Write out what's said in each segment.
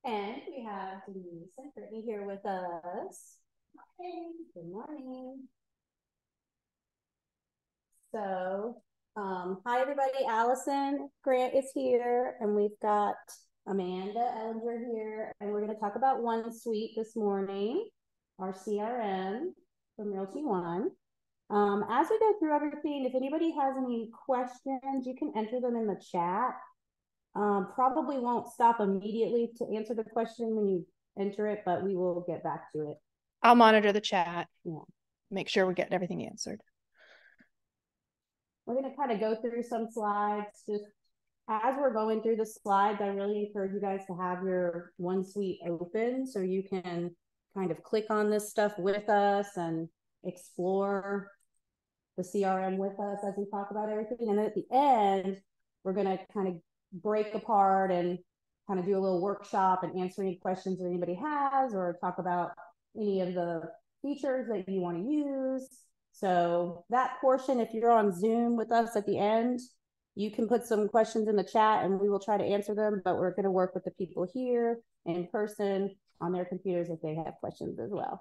And we have Denise and Brittany here with us. Good morning. So, hi everybody. Allison Grant is here, and we've got Amanda Ellinger here, and we're going to talk about OneSuite this morning, our CRM from Realty One. As we go through everything, if anybody has any questions, you can enter them in the chat. Probably won't stop immediately to answer the question when you enter it, but we will get back to it. I'll monitor the chat. Yeah. Make sure we're getting everything answered. We're going to kind of go through some slides. Just as we're going through the slides, I really encourage you guys to have your OneSuite open so you can kind of click on this stuff with us and explore the CRM with us as we talk about everything. And then at the end, we're going to kind of break apart and kind of do a little workshop and answer any questions that anybody has, or talk about any of the features that you want to use. So that portion, if you're on Zoom with us at the end, you can put some questions in the chat and we will try to answer them, but we're going to work with the people here in person on their computers if they have questions as well.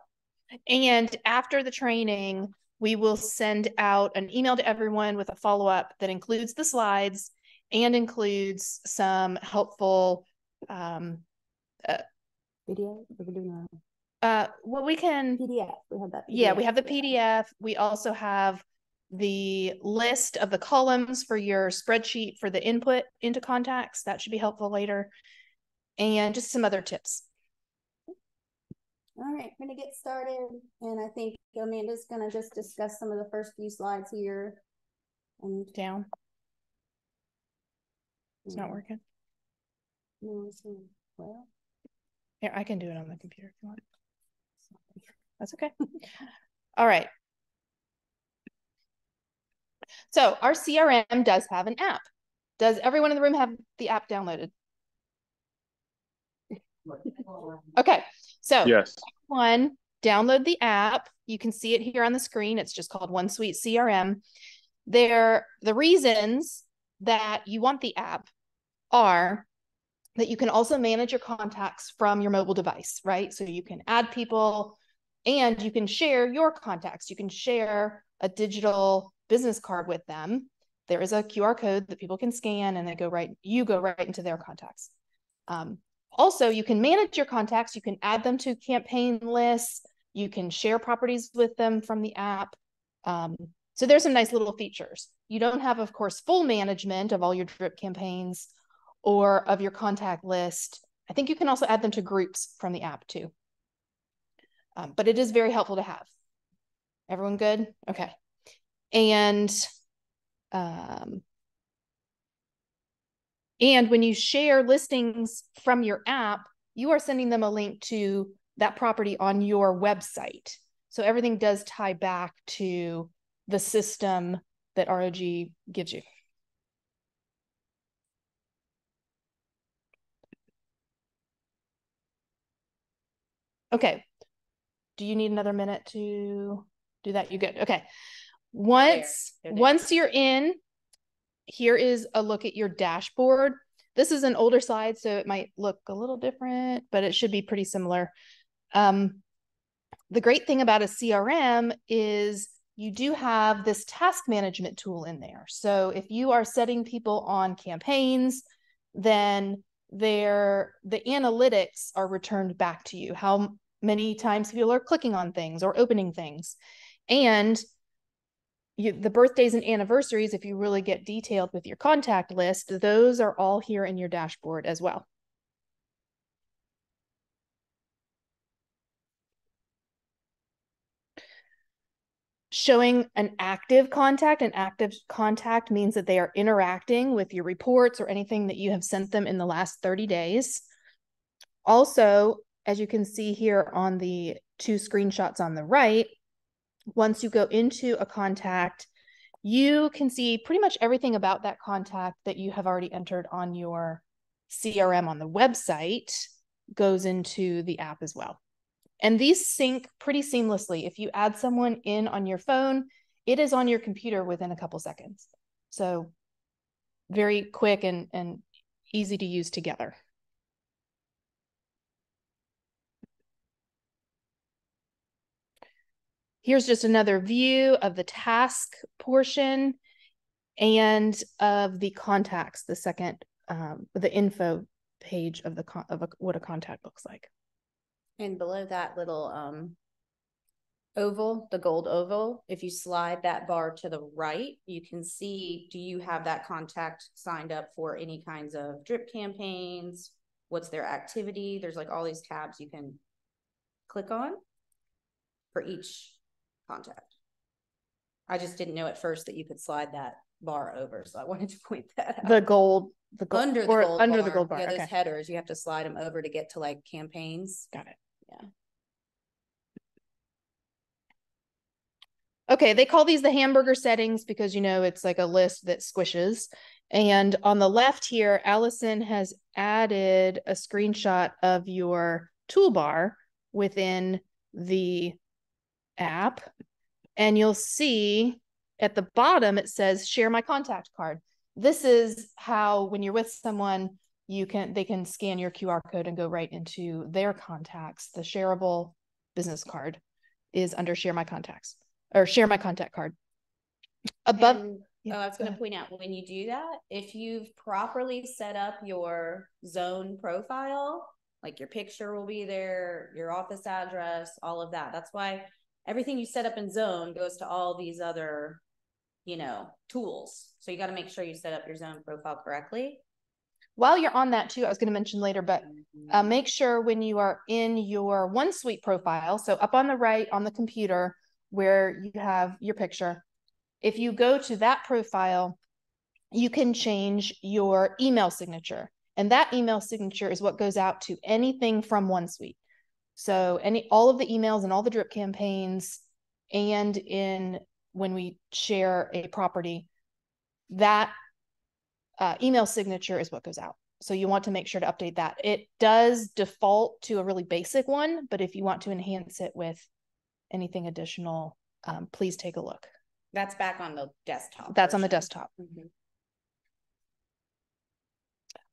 And after the training, we will send out an email to everyone with a follow-up that includes the slides and includes some helpful video. We're doing well, we can PDF. We have that PDF. Yeah, we have the PDF. We also have the list of the columns for your spreadsheet for the input into contacts. That should be helpful later. And just some other tips. All right, we're going to get started. And I think Amanda's going to just discuss some of the first few slides here. And down. It's not working. No, well, here, I can do it on the computer if you want. That's okay. All right. So our CRM does have an app. Does everyone in the room have the app downloaded? Okay. So yes. One, download the app. You can see it here on the screen. It's just called OneSuite CRM. The reasons that you want the app are that you can also manage your contacts from your mobile device, right? So you can add people and you can share your contacts. You can share a digital business card with them. There is a QR code that people can scan and you go right into their contacts. Also, you can manage your contacts. You can add them to campaign lists. You can share properties with them from the app. So there's some nice little features. You don't have, of course, full management of all your drip campaigns or of your contact list. I think you can also add them to groups from the app too. But it is very helpful to have. Everyone good? Okay. And when you share listings from your app, you are sending them a link to that property on your website. So everything does tie back to the system that ROG gives you. Okay. Do you need another minute to do that? You good? Okay. Once you're in, here is a look at your dashboard. This is an older slide, so it might look a little different, but it should be pretty similar. The great thing about a CRM is you do have this task management tool in there. So if you are setting people on campaigns, then the analytics are returned back to you. How many times people are clicking on things or opening things. And the birthdays and anniversaries, if you really get detailed with your contact list, those are all here in your dashboard as well. Showing an active contact means that they are interacting with your reports or anything that you have sent them in the last 30 days. Also, as you can see here on the two screenshots on the right, once you go into a contact, you can see pretty much everything about that contact that you have already entered on your CRM on the website goes into the app as well. And these sync pretty seamlessly. If you add someone in on your phone, it is on your computer within a couple seconds. So very quick and easy to use together. Here's just another view of the task portion and of the contacts, the second, the info page of what a contact looks like. And below that little oval, the gold oval, if you slide that bar to the right, you can see, do you have that contact signed up for any kinds of drip campaigns? What's their activity? There's like all these tabs you can click on for each contact. I just didn't know at first that you could slide that bar over, so I wanted to point that out. The gold under the gold bar. Yeah, those headers, you have to slide them over to get to like campaigns. Got it. Yeah. Okay, they call these the hamburger settings because, you know, it's like a list that squishes. And on the left here, Allison has added a screenshot of your toolbar within the app. And you'll see at the bottom, it says share my contact card. This is how, when you're with someone, they can scan your QR code and go right into their contacts. The shareable business card is under share my contacts, or share my contact card. Above. I was going to point out, when you do that, if you've properly set up your zone profile, like your picture will be there, your office address, all of that. That's why everything you set up in zone goes to all these other, you know, tools. So you got to make sure you set up your zone profile correctly. While you're on that too, I was going to mention later, but make sure when you are in your OneSuite profile, so up on the right on the computer where you have your picture, if you go to that profile, you can change your email signature. And that email signature is what goes out to anything from OneSuite. So all of the emails and all the drip campaigns, and when we share a property, that email signature is what goes out. So you want to make sure to update that. It does default to a really basic one, but if you want to enhance it with anything additional, please take a look. That's back on the desktop. That's on the desktop. Mm-hmm.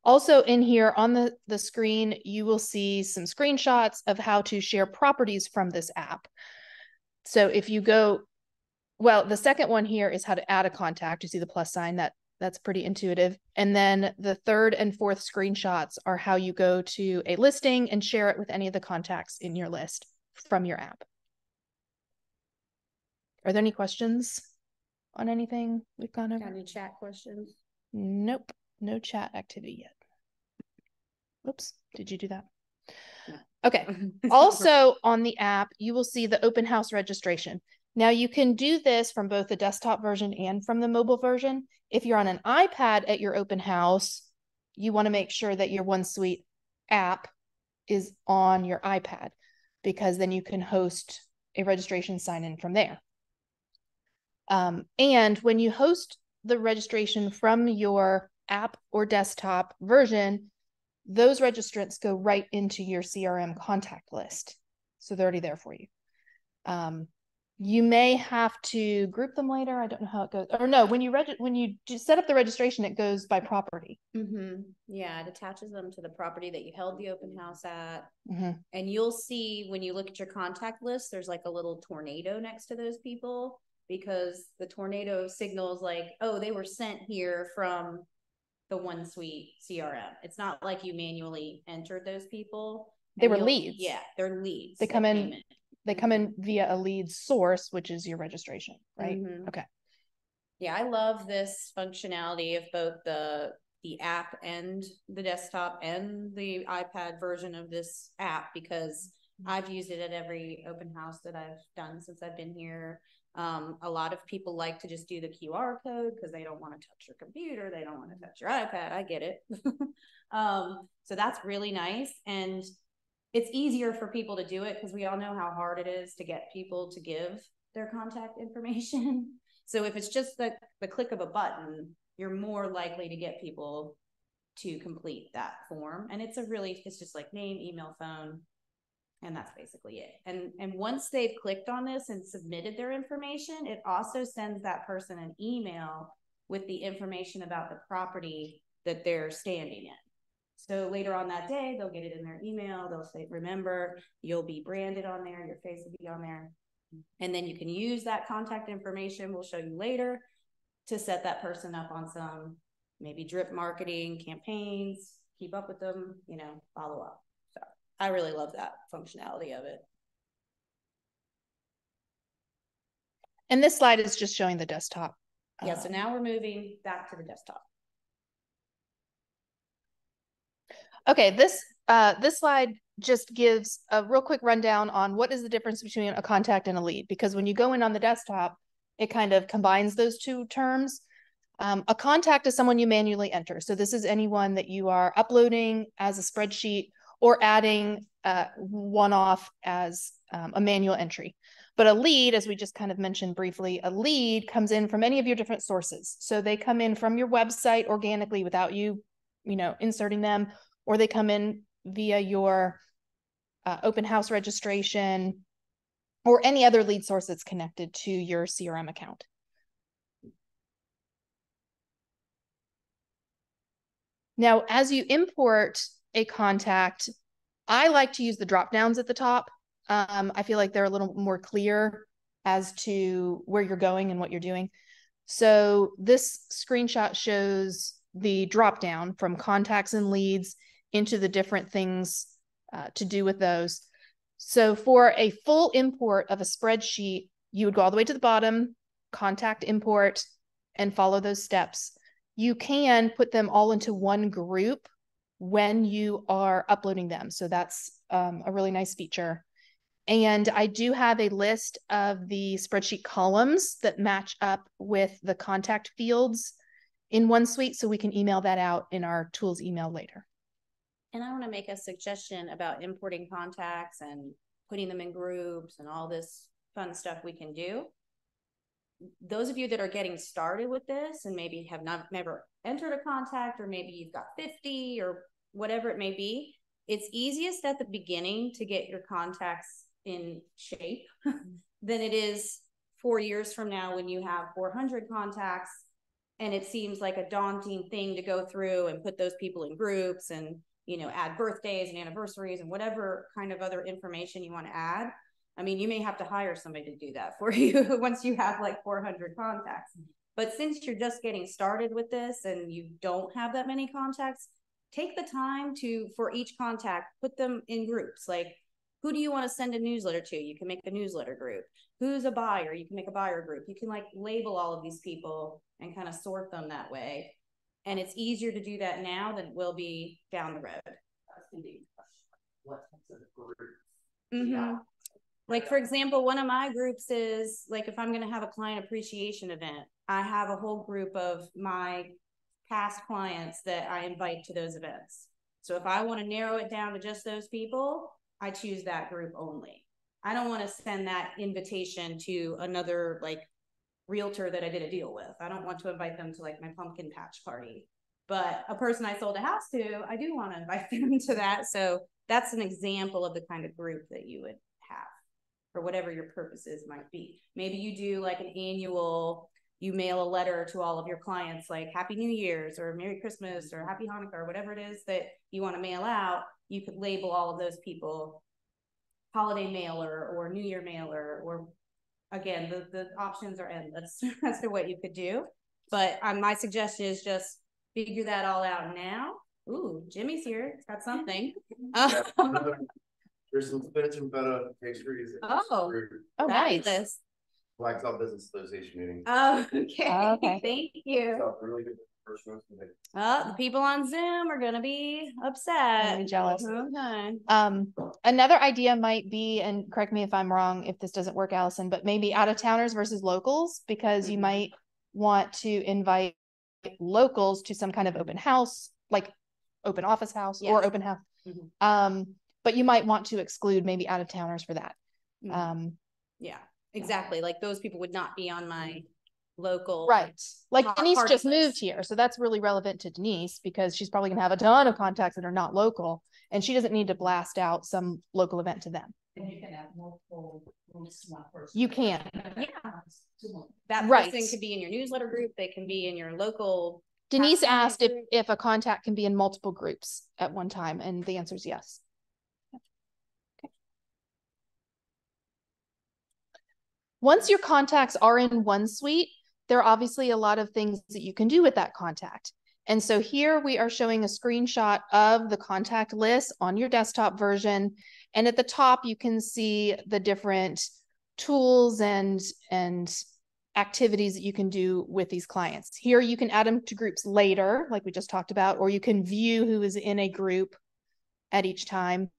Also in here on the screen, you will see some screenshots of how to share properties from this app. So if you go, well, the second one here is how to add a contact. You see the plus sign, that's pretty intuitive. And then the third and fourth screenshots are how you go to a listing and share it with any of the contacts in your list from your app. Are there any questions on anything we've gone over? Got any chat questions? Nope, no chat activity yet. Oops, did you do that? No. Okay. Also on the app, you will see the open house registration. Now you can do this from both the desktop version and from the mobile version. If you're on an iPad at your open house, you want to make sure that your OneSuite app is on your iPad, because then you can host a registration sign-in from there. And when you host the registration from your app or desktop version, those registrants go right into your CRM contact list. So they're already there for you. You may have to group them later. I don't know how it goes. Or no, when you set up the registration, it goes by property. Mm-hmm. Yeah, it attaches them to the property that you held the open house at. Mm-hmm. And you'll see when you look at your contact list, there's like a little tornado next to those people, because the tornado signals like, oh, they were sent here from the OneSuite CRM. It's not like you manually entered those people. They were leads. Yeah, they're leads. They come in. They come in via a lead source, which is your registration, right? Mm-hmm. Okay. Yeah, I love this functionality of both the app and the desktop and the iPad version of this app, because I've used it at every open house that I've done since I've been here. A lot of people like to just do the QR code because they don't want to touch your computer. They don't want to touch your iPad. I get it. So that's really nice. And it's easier for people to do it because we all know how hard it is to get people to give their contact information. So if it's just the click of a button, you're more likely to get people to complete that form. And it's just like name, email, phone, and that's basically it. And once they've clicked on this and submitted their information, it also sends that person an email with the information about the property that they're standing in. So later on that day, they'll get it in their email. They'll say, remember, you'll be branded on there. Your face will be on there. And then you can use that contact information, we'll show you later, to set that person up on some maybe drip marketing campaigns, keep up with them, you know, follow up. So I really love that functionality of it. And this slide is just showing the desktop. Yeah, so now we're moving back to the desktop. Okay, this slide just gives a real quick rundown on what is the difference between a contact and a lead, because when you go in on the desktop, it kind of combines those two terms. A contact is someone you manually enter. So this is anyone that you are uploading as a spreadsheet or adding one-off as a manual entry. But a lead, as we just kind of mentioned briefly, a lead comes in from any of your different sources. So they come in from your website organically without you, inserting them, or they come in via your open house registration or any other lead source that's connected to your CRM account. Now, as you import a contact, I like to use the drop downs at the top. I feel like they're a little more clear as to where you're going and what you're doing. So this screenshot shows the drop down from contacts and leads into the different things to do with those. So for a full import of a spreadsheet, you would go all the way to the bottom, contact import, and follow those steps. You can put them all into one group when you are uploading them. So that's a really nice feature. And I do have a list of the spreadsheet columns that match up with the contact fields in OneSuite, so we can email that out in our tools email later. And I want to make a suggestion about importing contacts and putting them in groups and all this fun stuff we can do. Those of you that are getting started with this and maybe have never entered a contact, or maybe you've got 50 or whatever it may be, it's easiest at the beginning to get your contacts in shape than it is 4 years from now when you have 400 contacts and it seems like a daunting thing to go through and put those people in groups and, add birthdays and anniversaries and whatever kind of other information you want to add. I mean, you may have to hire somebody to do that for you once you have like 400 contacts. But since you're just getting started with this and you don't have that many contacts, take the time to, for each contact, put them in groups. Like, who do you want to send a newsletter to? You can make a newsletter group. Who's a buyer? You can make a buyer group. You can label all of these people and kind of sort them that way. And it's easier to do that now than it will be down the road. Mm-hmm. Like, for example, one of my groups is like, if I'm going to have a client appreciation event, I have a whole group of my past clients that I invite to those events. So if I want to narrow it down to just those people, I choose that group only. I don't want to send that invitation to another realtor that I did a deal with. I don't want to invite them to my pumpkin patch party. But a person I sold a house to, I do want to invite them to that. So that's an example of the kind of group that you would have for whatever your purposes might be. Maybe you do an annual, you mail a letter to all of your clients like Happy New Year's or Merry Christmas or Happy Hanukkah or whatever it is that you want to mail out. You could label all of those people holiday mailer or New Year mailer, or again, the options are endless as to what you could do. But my suggestion is just figure that all out now. Ooh, Jimmy's here. It's got something. There's some spinach and feta pastries. Oh, nice. Blacktop Business Association meeting. Oh, okay. Okay. Thank you. So really good first roast today. The people on Zoom are gonna be upset. I'm jealous. Okay. Another idea might be, and correct me if I'm wrong if this doesn't work, Allison, but maybe out-of-towners versus locals, because you might want to invite locals to some kind of open house, like open office house or open house. But you might want to exclude maybe out-of-towners for that. Yeah, exactly. Like those people would not be on my local. Right. Like Denise just moved here. So that's really relevant to Denise because she's probably going to have a ton of contacts that are not local, and she doesn't need to blast out some local event to them. And you can have multiple groups, one person. You can. Yeah. That person could be in your newsletter group. They can be in your local. Denise asked if a contact can be in multiple groups at one time, and the answer is yes. Once your contacts are in OneSuite, there are obviously a lot of things that you can do with that contact. And so here we are showing a screenshot of the contact list on your desktop version. And at the top, you can see the different tools and activities that you can do with these clients. Here you can add them to groups later, like we just talked about, or you can view who is in a group at each time.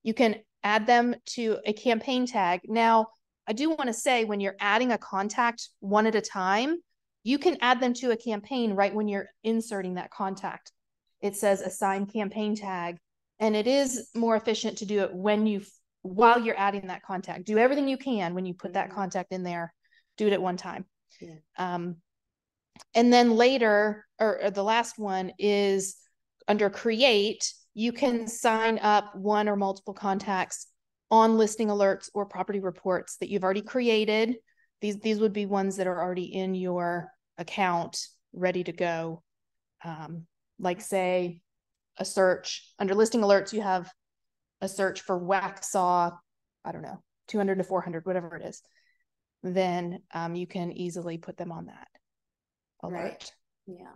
You can add them to a campaign tag. Now, I do want to say when you're adding a contact one at a time, you can add them to a campaign right when you're inserting that contact. It says assign campaign tag, and it is more efficient to do it while you're adding that contact. Do everything you can when you put that contact in there. Do it at one time. Yeah. And then later, or the last one is under create, you can sign up one or multiple contacts on listing alerts or property reports that you've already created. These would be ones that are already in your account, ready to go. Like say a search under listing alerts, you have a search for wax saw, I don't know, 200 to 400, whatever it is. Then you can easily put them on that alert. Right. Yeah.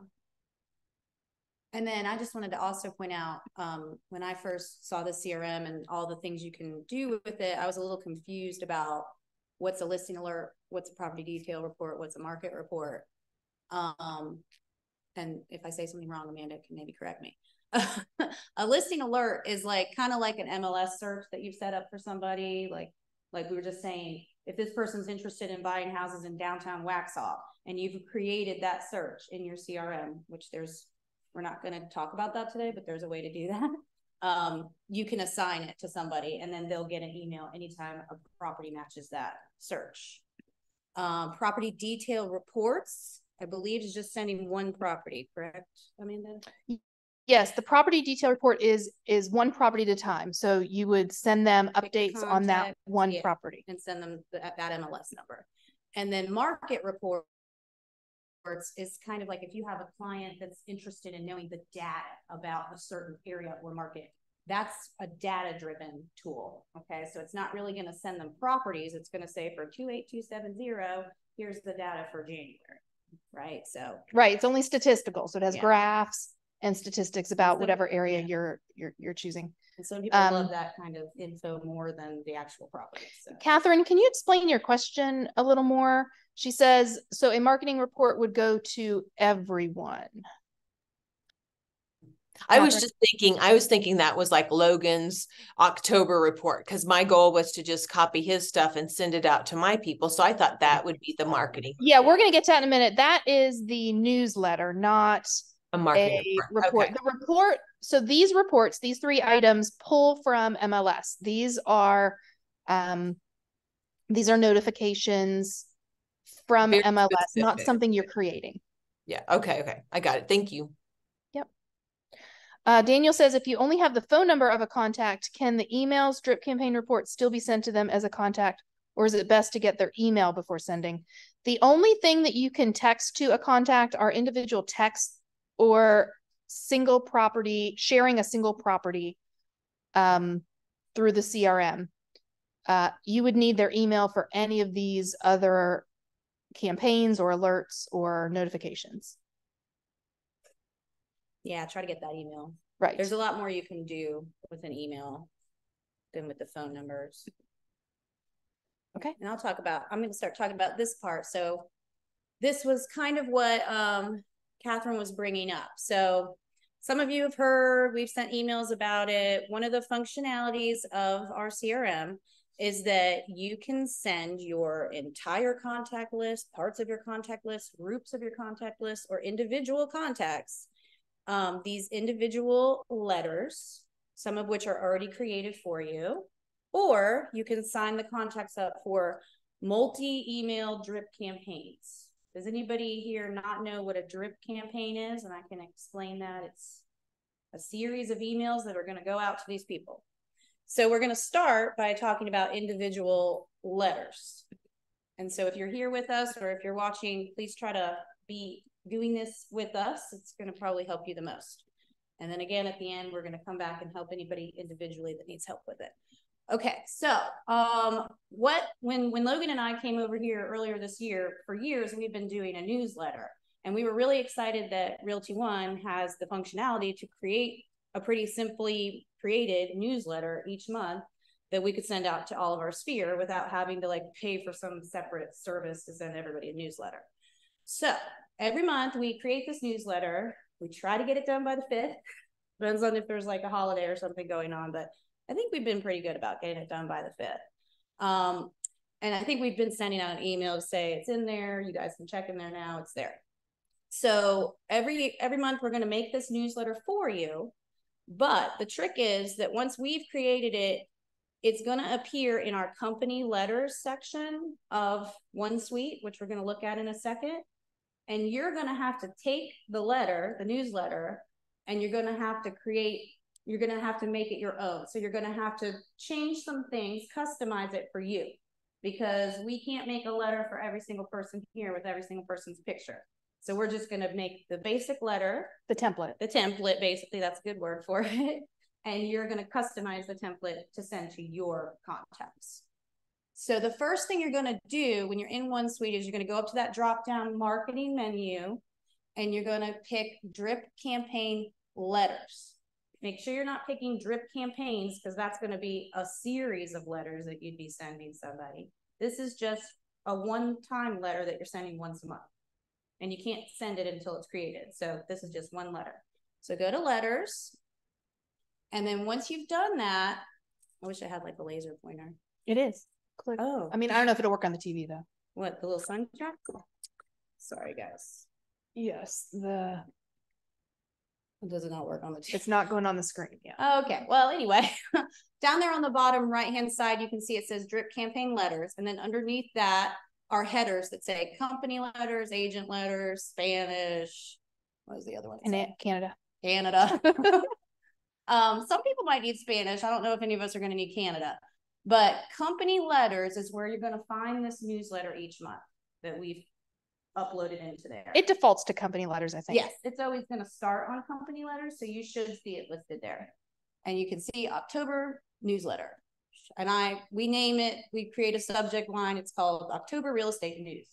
And then I just wanted to also point out, when I first saw the CRM and all the things you can do with it, I was a little confused about what's a listing alert, what's a property detail report, what's a market report. And if I say something wrong, Amanda can maybe correct me. A listing alert is like kind of like an MLS search that you've set up for somebody. Like we were just saying, if this person's interested in buying houses in downtown Waxhaw and you've created that search in your CRM, which we're not going to talk about that today, but there's a way to do that. You can assign it to somebody and then they'll get an email anytime a property matches that search. Property detail reports, I believe, is just sending one property, correct, Amanda? Yes, the property detail report is one property at a time. So you would send them updates on that one property. And send them that MLS number. And then market report is kind of like if you have a client that's interested in knowing the data about a certain area or market, that's a data-driven tool. Okay, so it's not really going to send them properties. It's going to say for 28270, here's the data for January, right? So right, it's only statistical, so it has graphs and statistics about whatever area you're choosing. And some people love that kind of info more than the actual property. So. Catherine, can you explain your question a little more? She says, so a marketing report would go to everyone. I was thinking that was like Logan's October report, because my goal was to just copy his stuff and send it out to my people. So I thought that would be the marketing. Yeah, we're going to get to that in a minute. That is the newsletter, not a marketing report. Okay. The report. So these reports, these 3 items pull from MLS. These are notifications from Very MLS, specific. not something you're creating. Yeah. Okay. I got it. Thank you. Yep. Daniel says, if you only have the phone number of a contact, can the emails, drip campaign reports still be sent to them as a contact, or is it best to get their email before sending? The only thing that you can text to a contact are individual texts or single property, sharing a single property through the CRM. You would need their email for any of these other campaigns or alerts or notifications. Yeah, try to get that email. Right. There's a lot more you can do with an email than with the phone numbers. Okay. And I'm going to start talking about this part. So this was kind of what Catherine was bringing up. So some of you have heard, we've sent emails about it. One of the functionalities of our CRM is that you can send your entire contact list, parts of your contact list, groups of your contact list, or individual contacts, these individual letters, some of which are already created for you, or you can sign the contacts up for multi-email drip campaigns. Does anybody here not know what a drip campaign is? And I can explain that. It's a series of emails that are going to go out to these people. So we're going to start by talking about individual letters. And so if you're here with us or if you're watching, please try to be doing this with us. It's going to probably help you the most. And then again, at the end, we're going to come back and help anybody individually that needs help with it. Okay, so when Logan and I came over here earlier this year, for years we've been doing a newsletter, and we were really excited that Realty One has the functionality to create a pretty simply created newsletter each month that we could send out to all of our sphere without having to like pay for some separate service to send everybody a newsletter. So every month we create this newsletter. We try to get it done by the 5th. Depends on if there's like a holiday or something going on, but I think we've been pretty good about getting it done by the 5th. And I think we've been sending out an email to say it's in there. You guys can check in there now. It's there. So every month we're going to make this newsletter for you. But the trick is that once we've created it, it's going to appear in our company letters section of OneSuite, which we're going to look at in a second. And you're going to have to take the letter, the newsletter, and you're going to have to make it your own. So you're going to have to change some things, customize it for you, because we can't make a letter for every single person here with every single person's picture. So we're just going to make the basic letter. The template, basically, that's a good word for it. And you're going to customize the template to send to your contacts. So the first thing you're going to do when you're in OneSuite is you're going to go up to that drop-down marketing menu, and you're going to pick drip campaign letters. Make sure you're not picking drip campaigns, because that's going to be a series of letters that you'd be sending somebody. This is just a one-time letter that you're sending once a month, and you can't send it until it's created. So this is just one letter. So go to letters. And then once you've done that, I wish I had like a laser pointer. it is. Click. Oh, I mean, I don't know if it'll work on the TV though. what, the little sun track? Sorry, guys. Yes, It does not work on the TV. it's not going on the screen. Yeah. Okay, well, anyway, down there on the bottom right-hand side, you can see it says drip campaign letters. And then underneath that are headers that say company letters, agent letters, Spanish. What was the other one? And Canada. Some people might need Spanish. I don't know if any of us are going to need Canada, but company letters is where you're going to find this newsletter each month that we've uploaded into there. It defaults to company letters, I think. Yes, it's always going to start on company letters, so you should see it listed there. And you can see October newsletter. And we name it, we create a subject line. It's called October Real Estate News.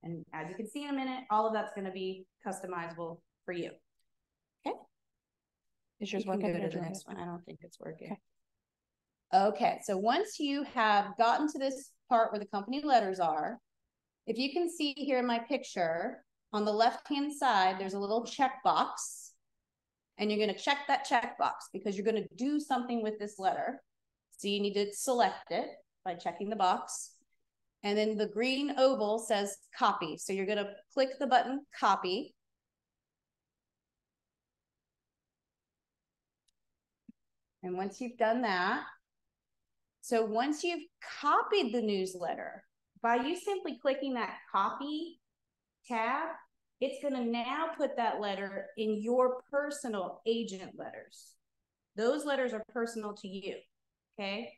And as you can see in a minute, all of that's going to be customizable for you. Okay. Is yours You can working? go to the next one. I don't think it's working. Okay, so once you have gotten to this part where the company letters are, if you can see here in my picture, on the left-hand side, there's a little checkbox, and you're going to check that checkbox because you're going to do something with this letter. So you need to select it by checking the box. And then the green oval says copy. So you're going to click the button copy. And once you've done that, so once you've copied the newsletter, by you simply clicking that copy tab, it's going to now put that letter in your personal agent letters. Those letters are personal to you, okay?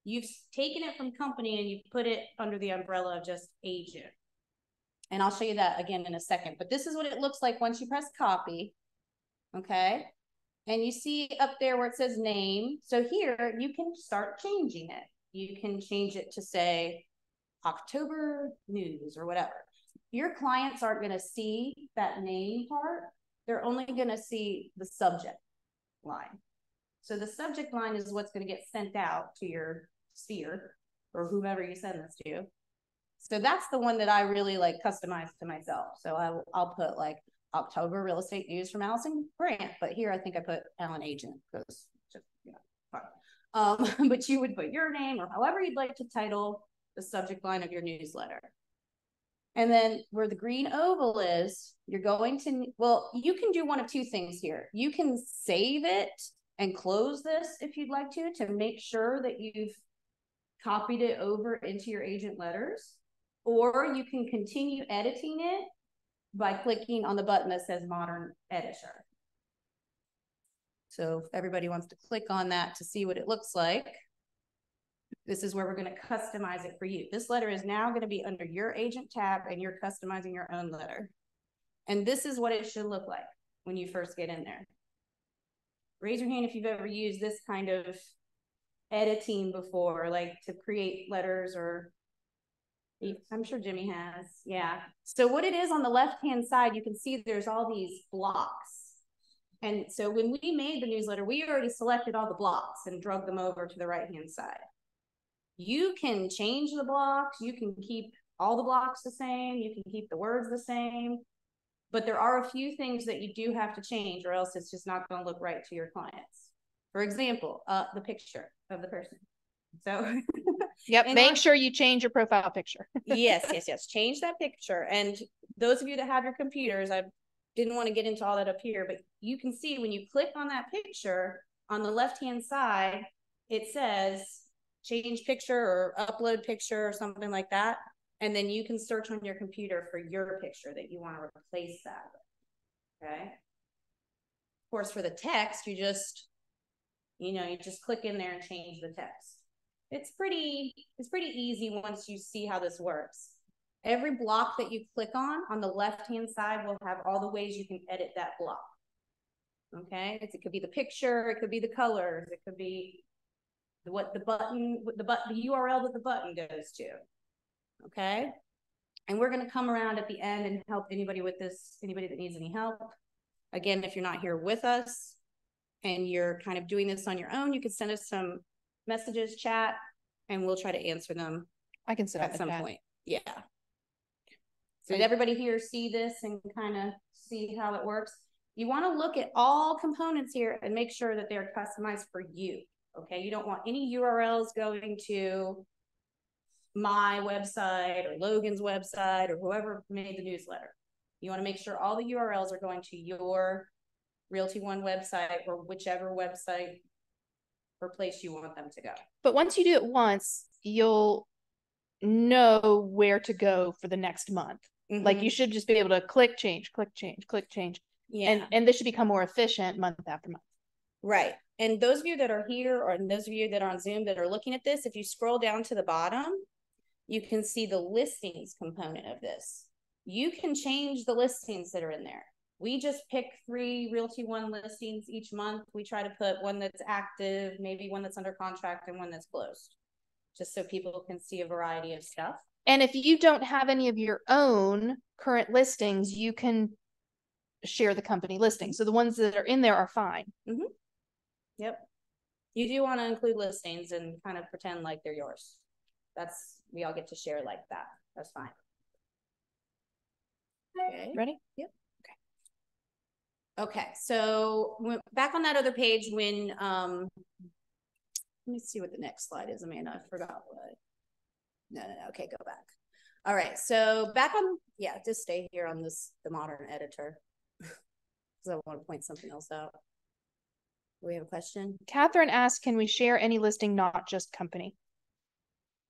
You've taken it from company and you've put it under the umbrella of just agent. And I'll show you that again in a second. But this is what it looks like once you press copy, okay? And you see up there where it says name. So here you can start changing it. You can change it to say October news or whatever. Your clients aren't going to see that name part. They're only going to see the subject line. So the subject line is what's going to get sent out to your sphere or whomever you send this to. So that's the one that I really like customized to myself. So I'll put like October real estate news from Allison Grant, but here I think I put Alan Agent because just, you know, fun. But you would put your name or however you'd like to title the subject line of your newsletter. And then where the green oval is, you're going to, well, you can do one of two things here. You can save it and close this if you'd like to make sure that you've copied it over into your agent letters, or you can continue editing it by clicking on the button that says Modern Editor. So if everybody wants to click on that to see what it looks like, this is where we're going to customize it for you. This letter is now going to be under your agent tab and you're customizing your own letter. And this is what it should look like when you first get in there. Raise your hand if you've ever used this kind of editing before, like to create letters, or I'm sure Jimmy has. Yeah. So what it is on the left-hand side, you can see there's all these blocks. And so when we made the newsletter, we already selected all the blocks and drug them over to the right-hand side. You can change the blocks. You can keep all the blocks the same. You can keep the words the same. But there are a few things that you do have to change, or else it's just not going to look right to your clients. For example, the picture of the person. So yep, make sure you change your profile picture. yes. Change that picture. And those of you that have your computers, I didn't want to get into all that up here, but you can see when you click on that picture on the left-hand side, it says change picture or upload picture or something like that. And then you can search on your computer for your picture that you want to replace that with. Okay. Of course, for the text, you just click in there and change the text. It's pretty easy once you see how this works. Every block that you click on the left-hand side will have all the ways you can edit that block. Okay. It could be the picture, it could be the colors, it could be the URL that the button goes to. Okay. And we're going to come around at the end and help anybody with this, anybody that needs any help. Again, if you're not here with us and you're kind of doing this on your own, you can send us some messages, chat, and we'll try to answer them. I can set up at some chat. point. Yeah. So did everybody here see this and kind of see how it works? You want to look at all components here and make sure that they're customized for you. Okay. You don't want any URLs going to my website or Logan's website or whoever made the newsletter. You want to make sure all the URLs are going to your Realty One website or whichever website or place you want them to go. But once you do it once, you'll know where to go for the next month. Like you should just be able to click change. Yeah. And this should become more efficient month after month. Right. And those of you that are here, or those of you that are on Zoom that are looking at this, if you scroll down to the bottom, you can see the listings component of this. You can change the listings that are in there. We just pick 3 Realty One listings each month. We try to put one that's active, maybe one that's under contract, and one that's closed, just so people can see a variety of stuff. And if you don't have any of your own current listings, you can share the company listings. So the ones that are in there are fine. Yep. You do want to include listings and kind of pretend like they're yours. We all get to share like that. That's fine. Okay. Ready? Yep. Okay. So back on that other page when, let me see what the next slide is, Amanda. I forgot what. No. Okay, go back. All right. So back on, just stay here on the modern editor because I want to point something else out. Do we have a question? Catherine asked, can we share any listing, not just company?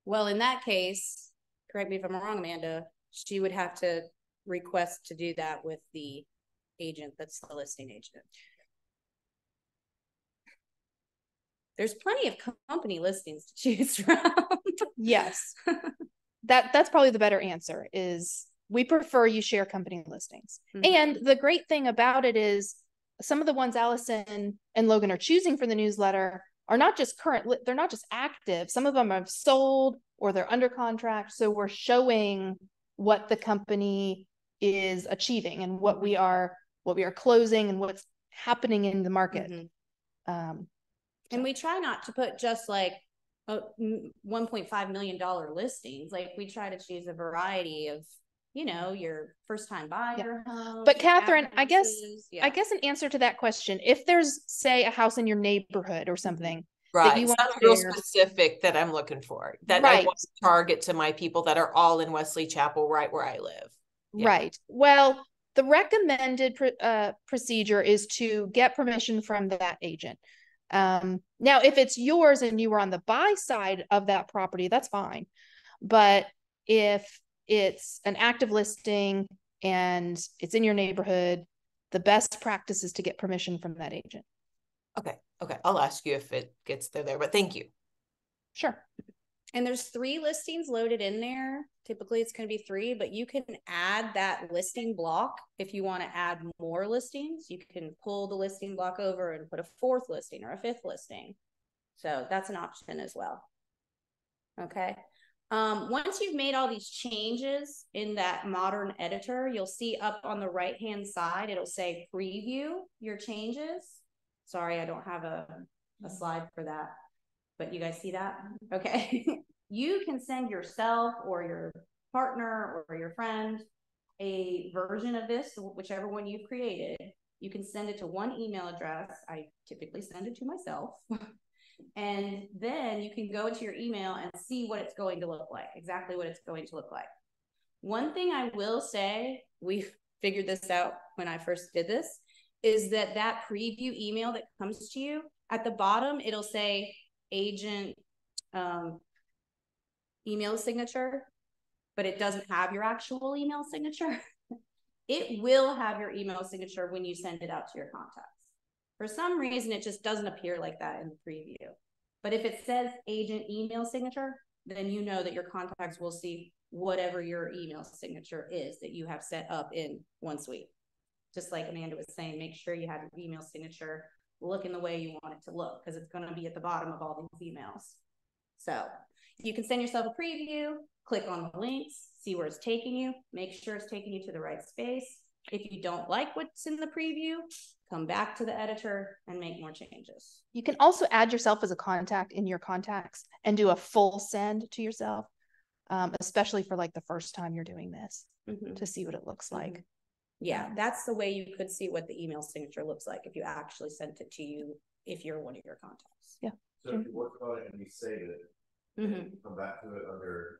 Well, in that case, correct me if I'm wrong, Amanda, she would have to request to do that with the agent that's the listing agent. There's plenty of company listings to choose from. Yes. That's probably the better answer is we prefer you share company listings. And the great thing about it is some of the ones Allison and Logan are choosing for the newsletter are not just current, they're not just active. Some of them have sold or they're under contract. So we're showing what the company is achieving and what we are closing and what's happening in the market. And we try not to put just like $1.5 million listings. Like we try to choose a variety of, your first time buyer. Homes, but Catherine, I guess an answer to that question, if there's say a house in your neighborhood or something, right, that you want something real specific that I'm looking for, that I want to target to my people that are all in Wesley Chapel, right where I live. Right. Well, the recommended procedure is to get permission from that agent. Now, if it's yours and you were on the buy side of that property, that's fine. But if it's an active listing and it's in your neighborhood, the best practice is to get permission from that agent. Okay. I'll ask you if it gets there, but thank you. Sure. And there's 3 listings loaded in there. Typically it's going to be 3, but you can add that listing block. If you want to add more listings, you can pull the listing block over and put a 4th listing or a 5th listing. So that's an option as well. Okay. Once you've made all these changes in that modern editor, you'll see up on the right-hand side, it'll say preview your changes. Sorry, I don't have a slide for that, but you guys see that? Okay. You can send yourself or your partner or your friend a version of this, whichever one you've created. You can send it to one email address. I typically send it to myself. And then you can go into your email and see what it's going to look like, exactly what it's going to look like. One thing I will say, we figured this out when I first did this, is that that preview email that comes to you, at the bottom, it'll say agent email signature, but it doesn't have your actual email signature. It will have your email signature when you send it out to your contacts. For some reason, it just doesn't appear like that in the preview. But if it says agent email signature, then you know that your contacts will see whatever your email signature is that you have set up in OneSuite. Just like Amanda was saying, make sure you have your email signature looking the way you want it to look, because it's going to be at the bottom of all these emails. So you can send yourself a preview, click on the links, see where it's taking you, make sure it's taking you to the right space. If you don't like what's in the preview, come back to the editor and make more changes. You can also add yourself as a contact in your contacts and do a full send to yourself, especially for like the first time you're doing this, to see what it looks like. Yeah, that's the way you could see what the email signature looks like if you actually sent it to you, if you're one of your contacts. Yeah. So if you work on it and you save it, you come back to it under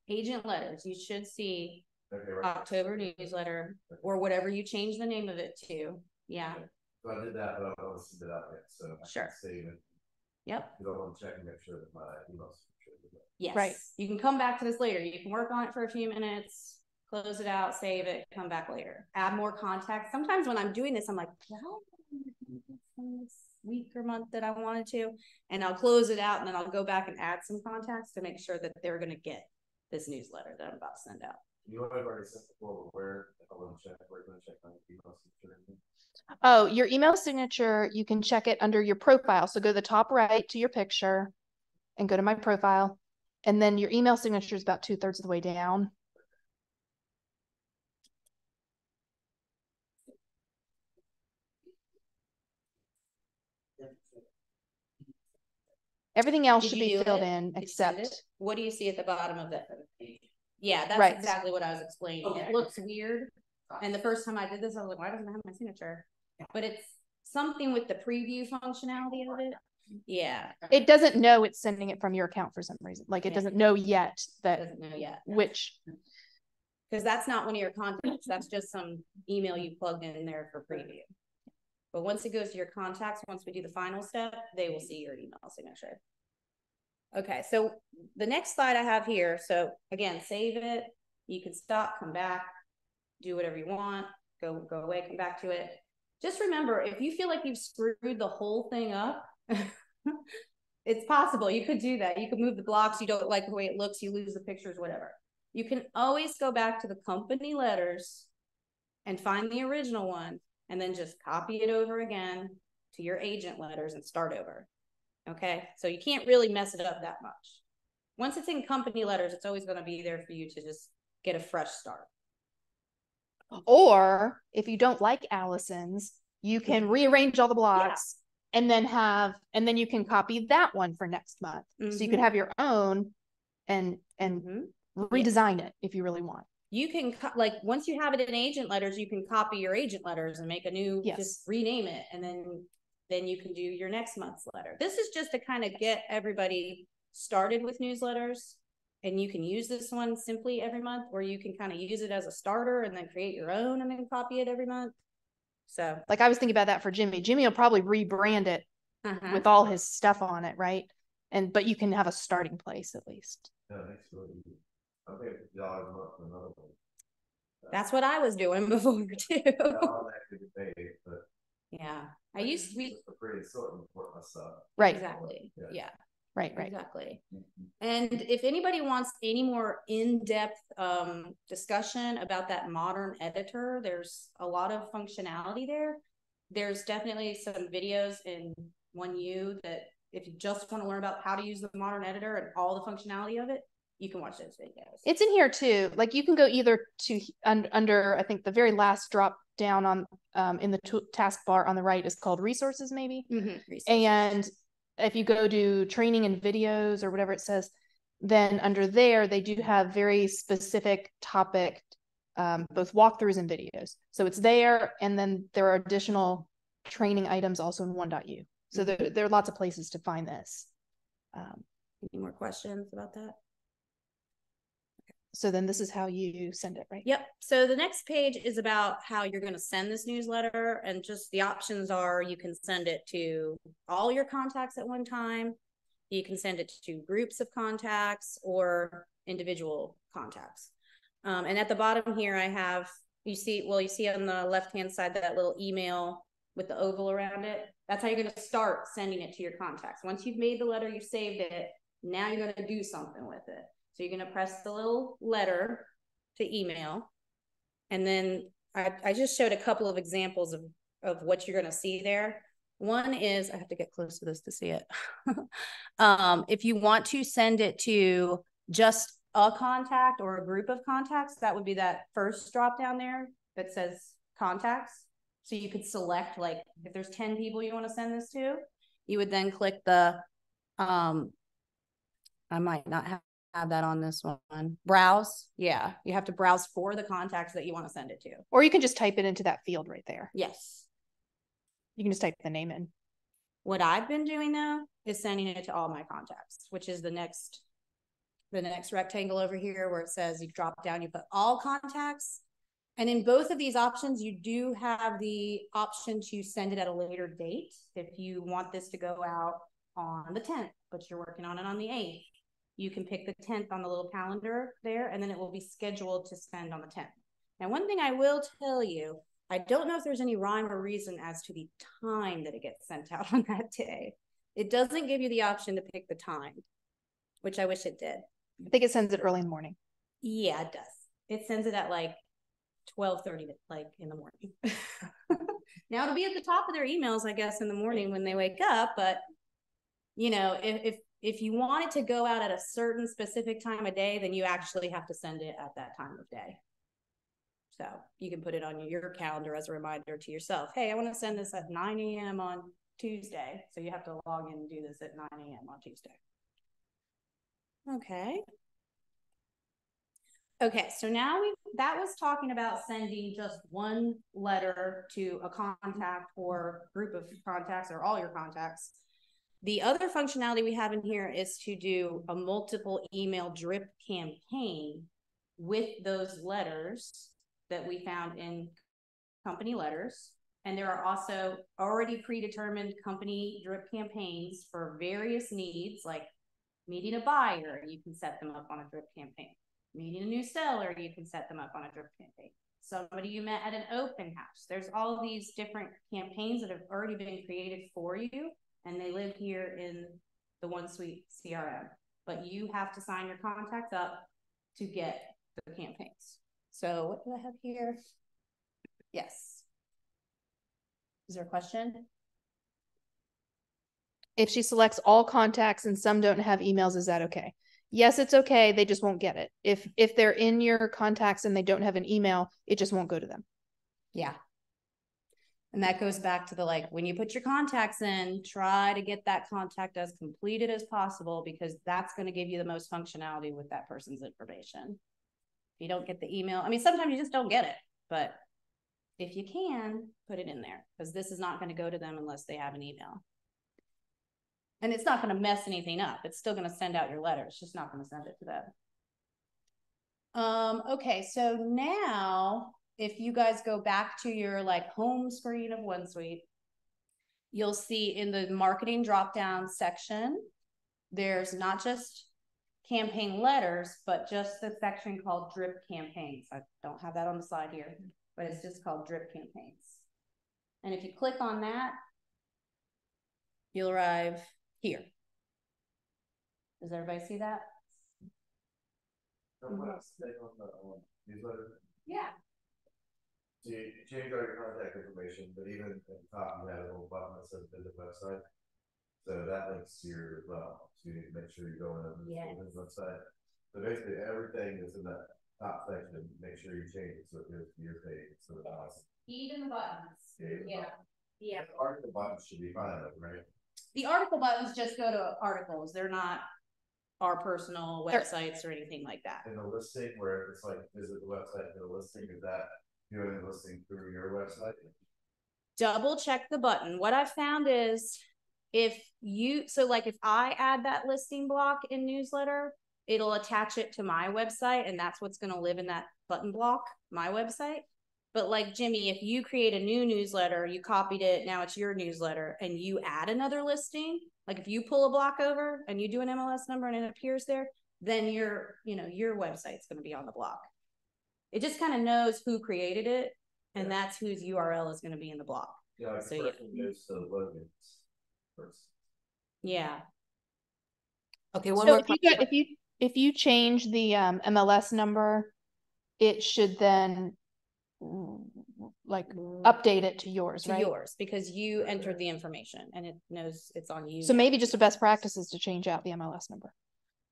agent letters. You should see right. October newsletter or whatever you change the name of it to. Yeah. Okay. So I did that, but I don't want to send it out yet. So I can save it. Yep. You don't want to check and make sure that my email signature is right. Yes. Right. You can come back to this later. You can work on it for a few minutes, close it out, save it, come back later. Add more contacts. Sometimes when I'm doing this, I'm like, well, this week or month that I wanted to, and I'll close it out and then I'll go back and add some contacts to make sure that they're going to get this newsletter that I'm about to send out. You know, I've already sent before, where I want to check, where I'm going to check my email signature. Oh, your email signature, you can check it under your profile. So go to the top right to your picture and go to my profile. And then your email signature is about 2/3 of the way down. Everything else should be filled in except. What do you see at the bottom of that page? Yeah, that's exactly what I was explaining. Okay. It looks weird. And the first time I did this, I was like, why doesn't it have my signature? But it's something with the preview functionality of it. Yeah. It doesn't know it's sending it from your account for some reason. Like it doesn't know yet that Doesn't know yet. which. Because that's not one of your contacts. That's just some email you plugged in there for preview. But once it goes to your contacts, once we do the final step, they will see your email signature. Okay, so the next slide I have here. So again, save it. You can stop, come back, do whatever you want, go away, come back to it. Just remember, if you feel like you've screwed the whole thing up, it's possible. You could do that. You could move the blocks. You don't like the way it looks. You lose the pictures, whatever. You can always go back to the company letters and find the original one and then just copy it over again to your agent letters and start over. Okay, so you can't really mess it up that much. Once it's in company letters, it's always going to be there for you to just get a fresh start. Or if you don't like Allison's, you can rearrange all the blocks and then you can copy that one for next month. So you can have your own and redesign it if you really want. You can like once you have it in agent letters, you can copy your agent letters and make a new, just rename it, and then you can do your next month's letter. This is just to kind of get everybody started with newsletters, and you can use this one simply every month, or you can kind of use it as a starter and then create your own and then copy it every month. So like I was thinking about that for Jimmy. Jimmy will probably rebrand it with all his stuff on it, right? But you can have a starting place at least. Yeah, that's really easy. I think $50 a month for another one. That's what I was doing before too. I'll actually get paid, but yeah, I used to be free to sort and report my stuff. Right. Exactly. Yeah. Right. Exactly. And if anybody wants any more in-depth discussion about that modern editor, there's a lot of functionality there. There's definitely some videos in OneU that if you just want to learn about how to use the modern editor and all the functionality of it, you can watch those videos. It's in here too. Like you can go either to under, I think the very last drop down on in the taskbar on the right is called resources maybe. Resources. And if you go to training and videos or whatever it says, then under there, they do have very specific topic, both walkthroughs and videos. So it's there. And then there are additional training items also in 1.u. So there are lots of places to find this. Any more questions about that? So then this is how you send it, right? Yep. So the next page is about how you're going to send this newsletter, and just the options are you can send it to all your contacts at one time. You can send it to groups of contacts or individual contacts. And at the bottom here, I have, you see on the left-hand side, that little email with the oval around it. That's how you're going to start sending it to your contacts. Once you've made the letter, you've saved it. Now you're going to do something with it. So you're going to press the little letter to email. And then I just showed a couple of examples of what you're going to see there. One is, I have to get close to this to see it. If you want to send it to just a contact or a group of contacts, that would be that first drop down there that says contacts. So you could select, like, if there's 10 people you want to send this to, you would then click the, I might not have that on this one. Browse. Yeah. You have to browse for the contacts that you want to send it to. Or you can just type it into that field right there. Yes. You can just type the name in. What I've been doing though is sending it to all my contacts, which is the next rectangle over here where it says you drop down, you put all contacts. And in both of these options, you do have the option to send it at a later date. If you want this to go out on the 10th, but you're working on it on the 8th, you can pick the 10th on the little calendar there, and then it will be scheduled to send on the 10th. Now, one thing I will tell you, I don't know if there's any rhyme or reason as to the time that it gets sent out on that day. It doesn't give you the option to pick the time, which I wish it did. I think it sends it early in the morning. Yeah, it does. It sends it at like 12:30, like in the morning. Now it'll be at the top of their emails, I guess, in the morning when they wake up. But you know, if you want it to go out at a certain specific time of day, then you actually have to send it at that time of day. So you can put it on your calendar as a reminder to yourself. Hey, I want to send this at 9 a.m. on Tuesday. So you have to log in and do this at 9 a.m. on Tuesday. Okay. Okay, so now that was talking about sending just one letter to a contact or group of contacts or all your contacts. The other functionality we have in here is to do a multiple email drip campaign with those letters that we found in company letters. And there are also already predetermined company drip campaigns for various needs, like meeting a buyer, you can set them up on a drip campaign. Meeting a new seller, you can set them up on a drip campaign. Somebody you met at an open house. There's all these different campaigns that have already been created for you, and they live here in the OneSuite CRM. But you have to sign your contacts up to get the campaigns. So what do I have here? Yes. Is there a question? If she selects all contacts and some don't have emails, is that okay? Yes, it's okay. They just won't get it. If they're in your contacts and they don't have an email, it just won't go to them. Yeah. And that goes back to the, like, when you put your contacts in, try to get that contact as completed as possible, because that's going to give you the most functionality with that person's information. If you don't get the email, I mean, sometimes you just don't get it, but if you can, put it in there, because this is not going to go to them unless they have an email. And it's not going to mess anything up. It's still going to send out your letter. It's just not going to send it to them. Okay, so now if you guys go back to your like home screen of OneSuite, you'll see in the marketing drop-down section, there's not just campaign letters, but just the section called drip campaigns. I don't have that on the slide here, but it's just called drip campaigns. And if you click on that, you'll arrive here. Does everybody see that? Newsletter? Yeah. So you change all your contact information, but even at the top, you have a little button that says visit website. So that links to your so you need to make sure you go on his website. So basically everything that's in that top section, make sure you change it so it goes to your page. So it's even the buttons. Yeah. The article buttons should be fine, right? The article buttons just go to articles. They're not our personal websites or anything like that. And the listing where it's like visit the website for the listing, is that doing the listing through your website? Double check the button. What I've found is if I add that listing block in newsletter, it'll attach it to my website, and that's what's going to live in that button block, my website. But like Jimmy, if you create a new newsletter, you copied it, now it's your newsletter, and you add another listing, like if you pull a block over and you do an MLS number and it appears there, then your website's going to be on the block. It just kind of knows who created it, and that's whose URL is going to be in the block. Yeah, like so goes to Logan's first. Yeah. Okay, one So more. if you change the MLS number, it should then like update it to yours, right? Yours, because you entered the information and it knows it's on you. So maybe just a best practice is to change out the MLS number.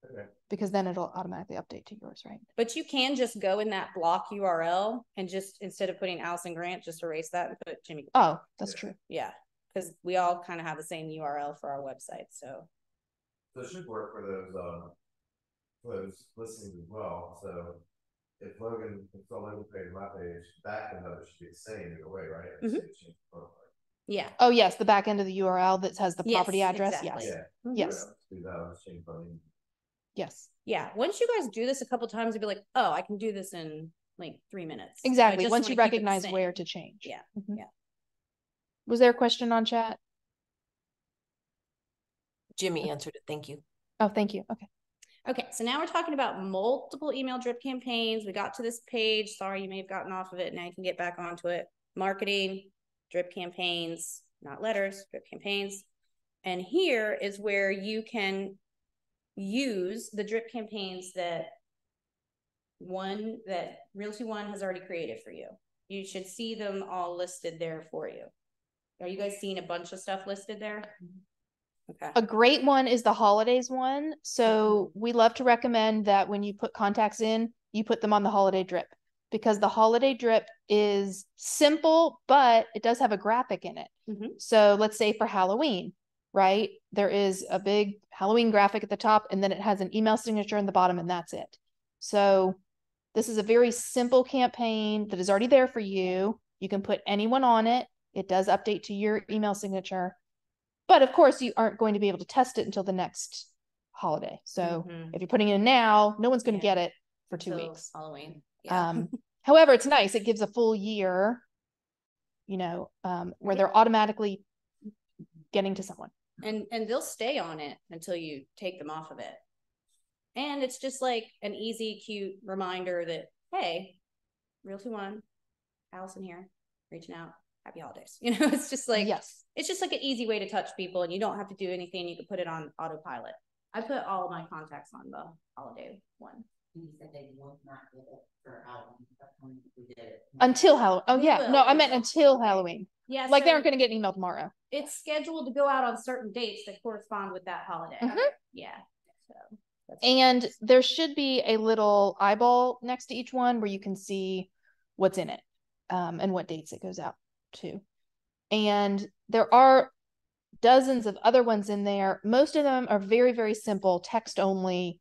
Okay. Because then it'll automatically update to yours, right? But you can just go in that block URL and just, instead of putting Allison Grant, just erase that and put Jimmy. Oh, that's true. Yeah, because we all kind of have the same URL for our website. So it should work for those listings as well. So if Logan install Logan page on my page, back end of it should be the same either way, right? yeah. Oh yes, the back end of the URL that has the property address. Exactly. Yes. Yeah. Yes. Do that, change Yes. Yeah. Once you guys do this a couple times, you'll be like, oh, I can do this in like 3 minutes. Exactly. Once you recognize where to change. Yeah. Mm-hmm. Yeah. Was there a question on chat? Jimmy answered it. Thank you. Oh, thank you. Okay. Okay, so now we're talking about multiple email drip campaigns. We got to this page. Sorry, you may have gotten off of it. Now you can get back onto it. Marketing, drip campaigns, not letters, drip campaigns. And here is where you can use the drip campaigns that Realty One has already created for you. You should see them all listed there for you. Are you guys seeing a bunch of stuff listed there? Okay. A great one is the holidays one. So we love to recommend that when you put contacts in, you put them on the holiday drip, because the holiday drip is simple, but it does have a graphic in it. Mm-hmm. So let's say for Halloween, right? There is a big Halloween graphic at the top, and then it has an email signature in the bottom, and that's it. So this is a very simple campaign that is already there for you. You can put anyone on it. It does update to your email signature. But of course, you aren't going to be able to test it until the next holiday. So if you're putting it in now, no one's going to get it for 2 weeks. Halloween. Yeah. However, it's nice. It gives a full year, where they're automatically getting to someone. And they'll stay on it until you take them off of it. And it's just like an easy, cute reminder that, hey, Realty One, Allison here, reaching out. Happy holidays. It's just like, yes, it's just like an easy way to touch people, and you don't have to do anything. You can put it on autopilot. I put all of my contacts on the holiday one. You said they will not get it for Halloween. We did it until Halloween. Oh yeah, will. no, I meant until Halloween. Yeah, like they aren't going to get an email tomorrow. It's scheduled to go out on certain dates that correspond with that holiday. Mm-hmm. Yeah. So and there should be a little eyeball next to each one where you can see what's in it, and what dates it goes out to. And there are dozens of other ones in there. Most of them are very, very simple, text only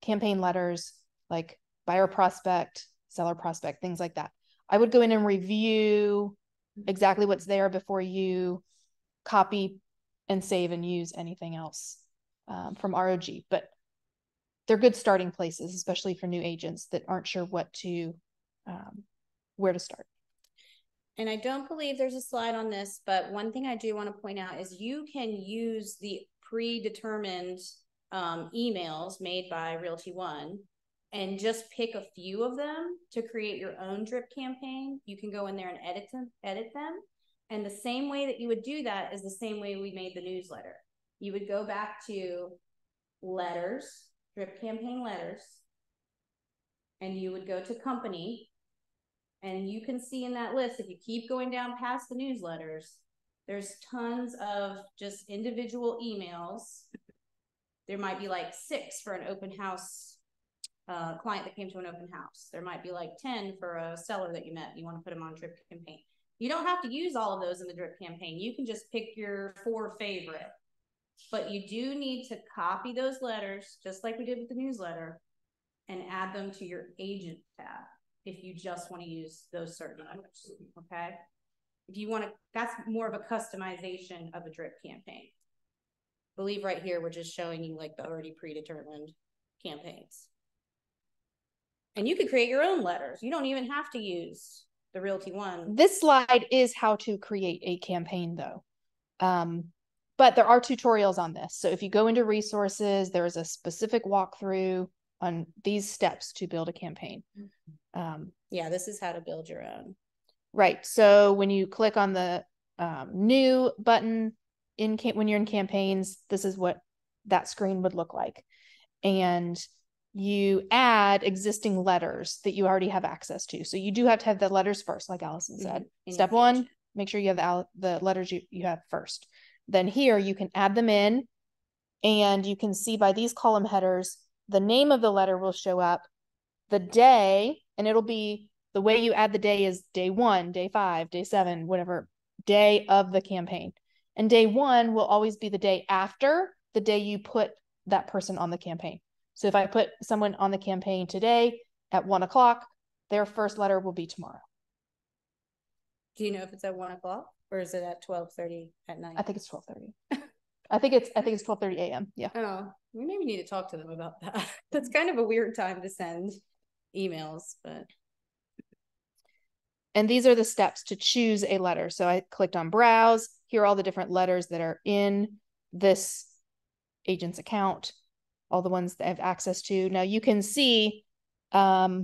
campaign letters, like buyer prospect, seller prospect, things like that. I would go in and review exactly what's there before you copy and save and use anything else from ROG. But they're good starting places, especially for new agents that aren't sure where to start. And I don't believe there's a slide on this, but one thing I do want to point out is you can use the predetermined emails made by Realty One and just pick a few of them to create your own drip campaign. You can go in there and edit them. And the same way that you would do that is the same way we made the newsletter. You would go back to letters, drip campaign letters, and you would go to company. And you can see in that list, if you keep going down past the newsletters, There's tons of just individual emails. There might be like 6 for an open house client that came to an open house. There might be like 10 for a seller that you met. You want to put them on a drip campaign. You don't have to use all of those in the drip campaign. You can just pick your 4 favorite. But you do need to copy those letters, just like we did with the newsletter, and add them to your agent tab if you just want to use those certain letters, okay? If you want to, that's more of a customization of a drip campaign. I believe right here, we're just showing you like the already predetermined campaigns. And you could create your own letters. You don't even have to use the Realty One. This slide is how to create a campaign though. But there are tutorials on this. So if you go into resources, there is a specific walkthrough on these steps to build a campaign. Yeah, this is how to build your own. Right. So when you click on the new button when you're in campaigns, this is what that screen would look like. And you add existing letters that you already have access to. So you do have to have the letters first, like Allison said. Step 1, make sure you have the letters you have first. Then here you can add them in, and you can see by these column headers, the name of the letter will show up, the day, and it'll be the way you add the day is day 1, day 5, day 7, whatever day of the campaign. And day 1 will always be the day after the day you put that person on the campaign. So if I put someone on the campaign today at 1 o'clock, their first letter will be tomorrow. Do you know if it's at 1 o'clock or is it at 12:30 at night? I think it's 12:30. I think it's 12:30 a.m. Yeah. Oh, we maybe need to talk to them about that. That's kind of a weird time to send emails, but. And these are the steps to choose a letter. So I clicked on browse. Here are all the different letters that are in this agent's account, all the ones that I have access to. Now you can see, I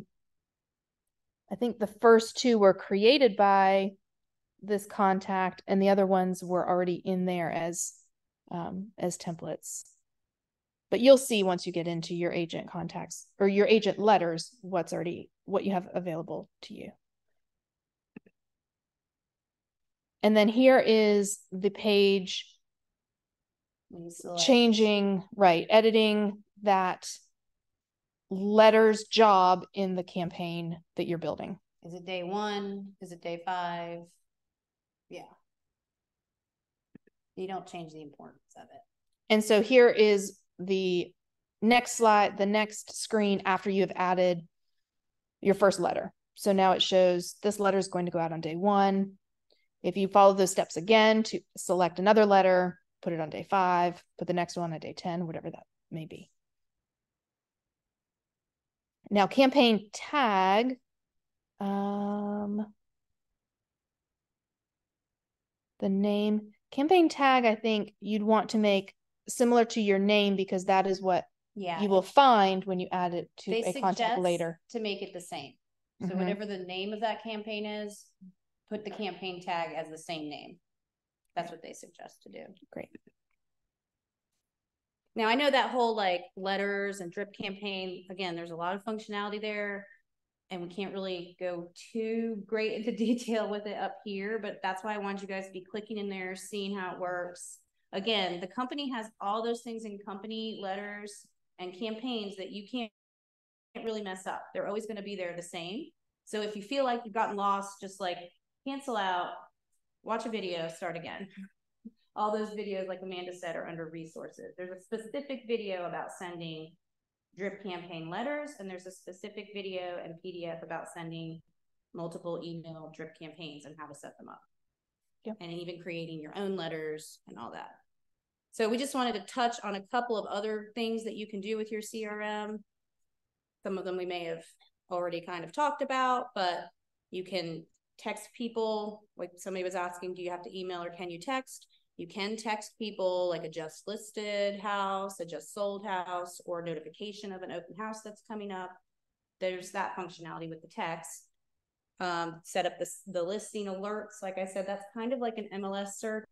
think the first 2 were created by this contact and the other ones were already in there as templates. But you'll see once you get into your agent contacts or your agent letters, what you have available to you. And then here is the page changing, right, editing that letter's job in the campaign that you're building. Is it day 1? Is it day 5? Yeah. You don't change the importance of it. And so here is the next slide, the next screen after you have added your first letter. So now it shows this letter is going to go out on day 1. If you follow those steps again to select another letter, put it on day 5, put the next one on day 10, whatever that may be. Now campaign tag, the name, campaign tag, I think you'd want to make similar to your name because that is what you will find when you add it to a contact later. To make it the same. So whatever the name of that campaign is, put the campaign tag as the same name. That's what they suggest to do. Great. Now I know that whole like letters and drip campaign, again, there's a lot of functionality there and we can't really go too great into detail with it up here, but that's why I want you guys to be clicking in there, seeing how it works. Again, the company has all those things in company letters and campaigns that you can't really mess up. They're always going to be there the same. So if you feel like you've gotten lost, just like cancel out, watch a video, start again. All those videos, like Amanda said, are under resources. There's a specific video about sending drip campaign letters, and there's a specific video and PDF about sending multiple email drip campaigns and how to set them up. Yep. And even creating your own letters and all that. So we just wanted to touch on a couple of other things that you can do with your CRM. Some of them we may have already kind of talked about, but you can text people. Like somebody was asking, do you have to email or can you text? You can text people like a just listed house, a just sold house, or a notification of an open house that's coming up. There's that functionality with the text. Set up the listing alerts. Like I said, that's kind of like an MLS search.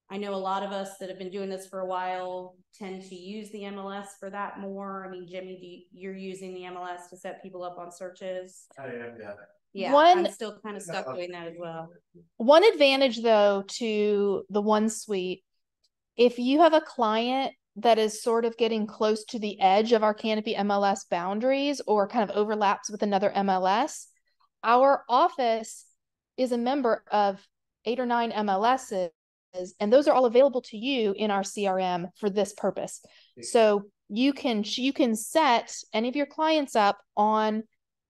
I know a lot of us that have been doing this for a while tend to use the MLS for that more. I mean, Jimmy, you're using the MLS to set people up on searches. I am, yeah. Yeah, One- I'm still kind of stuck doing that as well. One advantage though to the OneSuite, if you have a client that is sort of getting close to the edge of our Canopy MLS boundaries or kind of overlaps with another MLS, our office is a member of 8 or 9 MLSs, and those are all available to you in our CRM for this purpose. So you can set any of your clients up on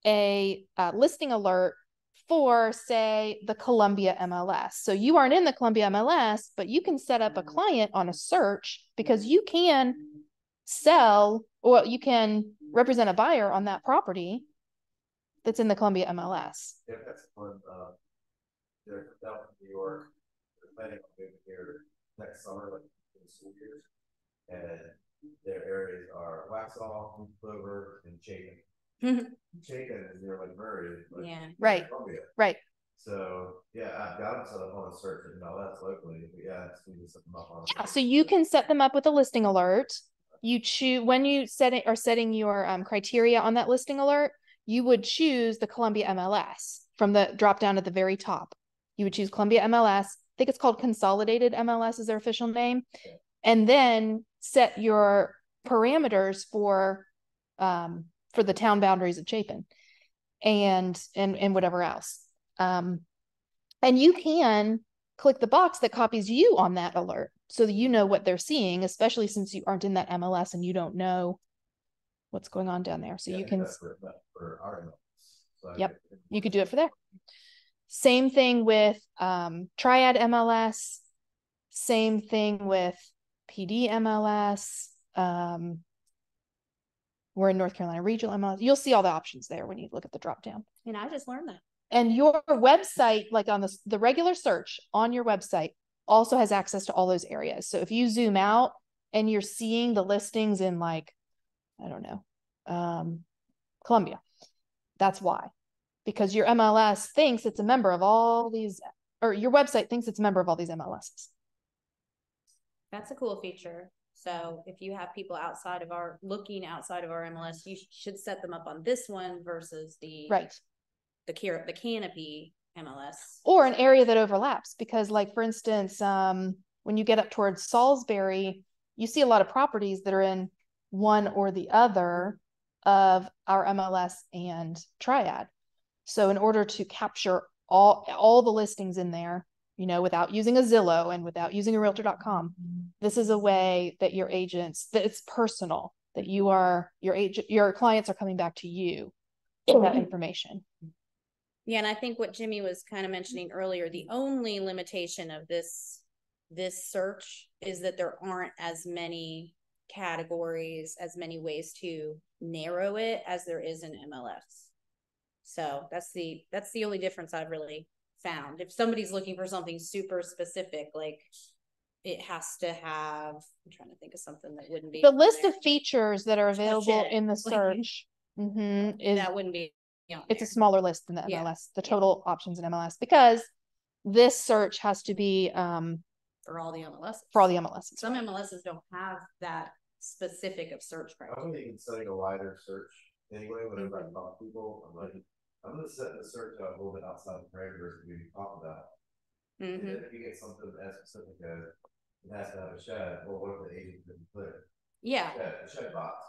a listing alert for, say, the Columbia MLS. So you aren't in the Columbia MLS, but you can set up a client on a search because you can sell, or you can represent a buyer on that property that's in the Columbia MLS. Yeah, that's one, they're down in New York, they're planning on moving here next summer, like in the school years. And their areas are Waxhaw, Clover, and Chapin. Chapin is near like Murray, like Right. Columbia. Right. So yeah, I've got them set up on a search in MLS locally, but yeah, it's going to set them up on. Yeah, so you can set them up with a listing alert. You choose when you are setting your criteria on that listing alert, you would choose the Columbia MLS from the drop down at the very top. You would choose Columbia MLS. I think it's called Consolidated MLS is their official name. Okay. And then set your parameters for the town boundaries of Chapin and whatever else. And you can click the box that copies you on that alert so that you know what they're seeing, especially since you aren't in that MLS and you don't know what's going on down there. So Yeah, you can, for our MLS. So yep, you could do it for there. Same thing with Triad MLS. Same thing with PD MLS. We're in North Carolina Regional MLS. You'll see all the options there when you look at the drop down. And I just learned that. And your website, like on the regular search on your website, also has access to all those areas. So if you zoom out and you're seeing the listings in, like, I don't know, Columbia, that's why. Because your MLS thinks it's a member of all these, or your website thinks it's a member of all these MLSs. That's a cool feature. So if you have people looking outside of our MLS, you should set them up on this one versus the Canopy MLS. Or an area that overlaps, because like, for instance, when you get up towards Salisbury, you see a lot of properties that are in one or the other of our MLS and Triad. So in order to capture all the listings in there, you know, without using a Zillow and without using a realtor.com, this is a way that your agents, that it's personal, that your clients are coming back to you for that information. Yeah, and I think what Jimmy was kind of mentioning earlier, the only limitation of this search is that there aren't as many categories, as many ways to narrow it as there is in MLS. So that's the only difference I've really found. If somebody's looking for something super specific, like it has to have, I'm trying to think of something that wouldn't be the list of features that are available in the search. That wouldn't be. It's a smaller list than the MLS, the total options in MLS, because this search has to be for all the MLSs. For all the MLSs. Some MLSs don't have that specific of search criteria. I was even setting a wider search anyway. Whenever I talk to people, I'm like, I'm going to set the search out a little bit outside the parameters we talk about. And then if you get something as specific as it has to have a shed, well, what if the agent didn't put it? Yeah. A shed box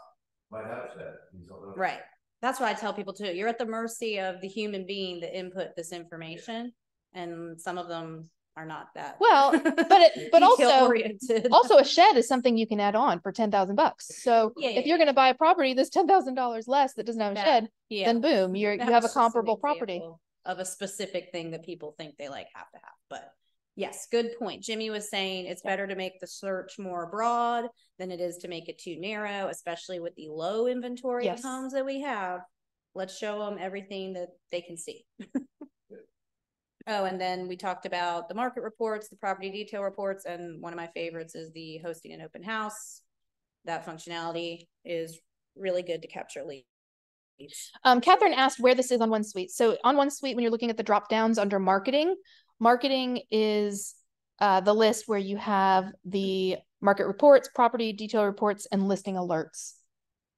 might have a shed. You don't know. Right. That's what I tell people too. You're at the mercy of the human being that input this information, and some of them are not that well. But also a shed is something you can add on for $10,000. So if you're going to buy a property that's $10,000 less that doesn't have a shed, then boom, you have a comparable property of a specific thing that people think they like have to have. But yes, good point. Jimmy was saying it's better to make the search more broad than it is to make it too narrow, especially with the low inventory of homes that we have. Let's show them everything that they can see. Oh, and then we talked about the market reports, the property detail reports, and one of my favorites is the hosting an open house. That functionality is really good to capture leads. Catherine asked where this is on OneSuite. So on OneSuite, when you're looking at the drop downs under marketing is the list where you have the market reports, property detail reports, and listing alerts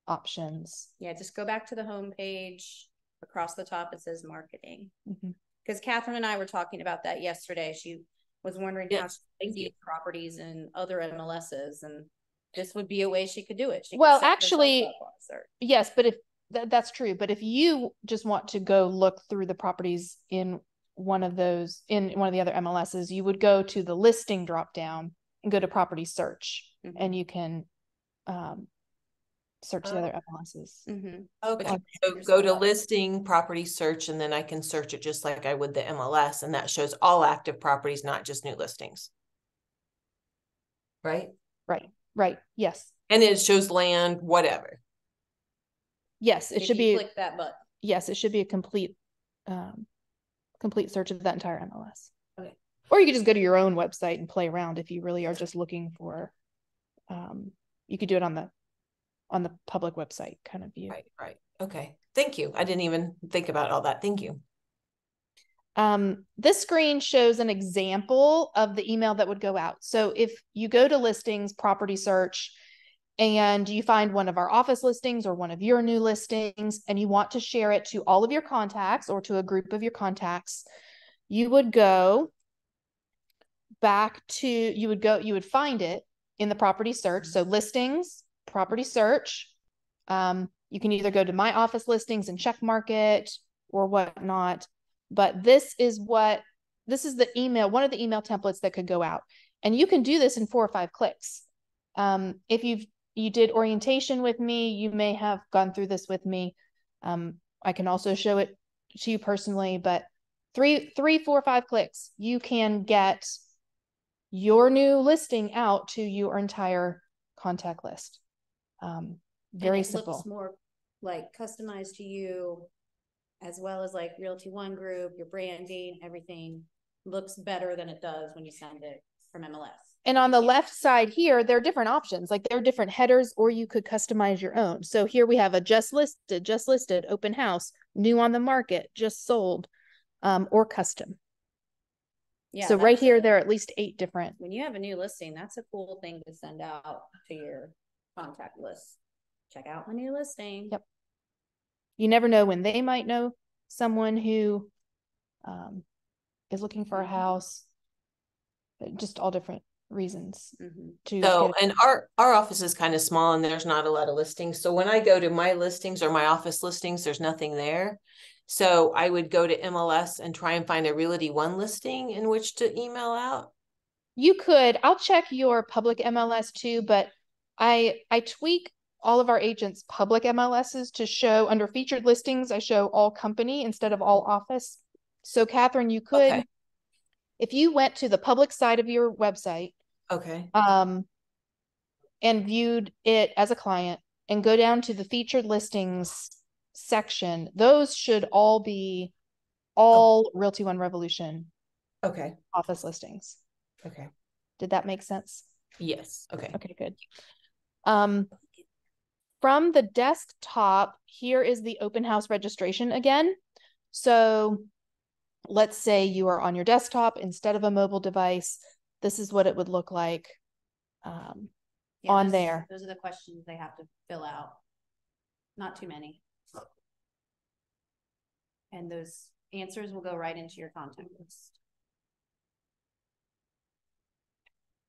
options. Yeah, just go back to the home page across the top, it says marketing. Mhm. Because Catherine and I were talking about that yesterday. She was wondering how Yes, she could see properties in other MLSs, and this would be a way she could do it. She could Well, set herself actually, up on a search. yes, but if that's true, but if you just want to go look through the properties in one of the other MLSs, you would go to the listing drop down and go to property search, and you can search the other MLSs. Okay, so go to listing, property search, and then I can search it just like I would the MLS, and that shows all active properties, not just new listings. Right? Right. Yes. And it shows land, whatever. Yes, it should be. Click that button. Yes, it should be a complete search of that entire MLS. Okay. Or you could just go to your own website and play around if you really are just looking for. You could do it on the public website kind of view. Right. Okay. Thank you. I didn't even think about all that. Thank you. This screen shows an example of the email that would go out. So if you go to listings, property search, and you find one of our office listings or one of your new listings, and you want to share it to all of your contacts or to a group of your contacts, you would go back to, you would find it in the property search. So listings, property search. You can either go to my office listings and check mark it or whatnot. But this is the email, one of the email templates that could go out. And you can do this in 4 or 5 clicks. If you did orientation with me, you may have gone through this with me. I can also show it to you personally, but 3, 4, 5 clicks, you can get your new listing out to your entire contact list. Very simple. Looks more like customized to you, as well as like Realty One Group, your branding, everything looks better than it does when you send it from MLS. And on the left side here, there are different options. Like there are different headers, or you could customize your own. So here we have a just listed, open house, new on the market, just sold, or custom. Yeah. So right here, there are at least 8 different. When you have a new listing, that's a cool thing to send out to your contact list. Check out my new listing. Yep. You never know when they might know someone who is looking for a house. Just all different reasons and our office is kind of small and there's not a lot of listings. So when I go to my listings or my office listings, there's nothing there. So I would go to MLS and try and find a Realty One listing in which to email out. You could. I'll check your public MLS too, but I tweak all of our agents' public MLSs to show under featured listings. I show all company instead of all office. So Catherine, you could, if you went to the public side of your website, and viewed it as a client and go down to the featured listings section, those should all be Realty One Revolution office listings. Did that make sense? Yes. Okay, good. From the desktop, here is the open house registration again. So let's say you are on your desktop instead of a mobile device. This is what it would look like there. Those are the questions they have to fill out. Not too many. And those answers will go right into your contact list.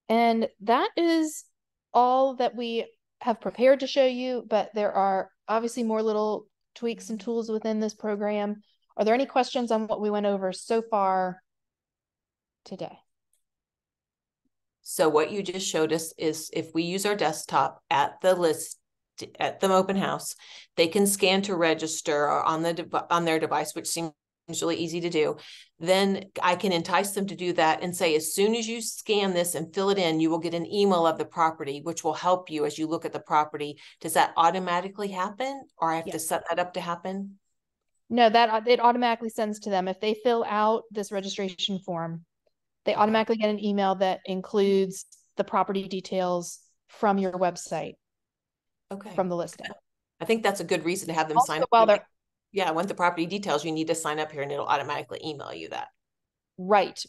And that is all that we have prepared to show you, but there are obviously more little tweaks and tools within this program. Are there any questions on what we went over so far today? So what you just showed us is if we use our desktop at the open house, they can scan to register on their device, which seems really easy to do. Then I can entice them to do that and say, as soon as you scan this and fill it in, you will get an email of the property, which will help you as you look at the property. Does that automatically happen, or I have to set that up to happen? No, that it automatically sends to them. If they fill out this registration form, they automatically get an email that includes the property details from your website. From the listing. I think that's a good reason to have them sign up. Want the property details, you need to sign up here and it'll automatically email you that. Right.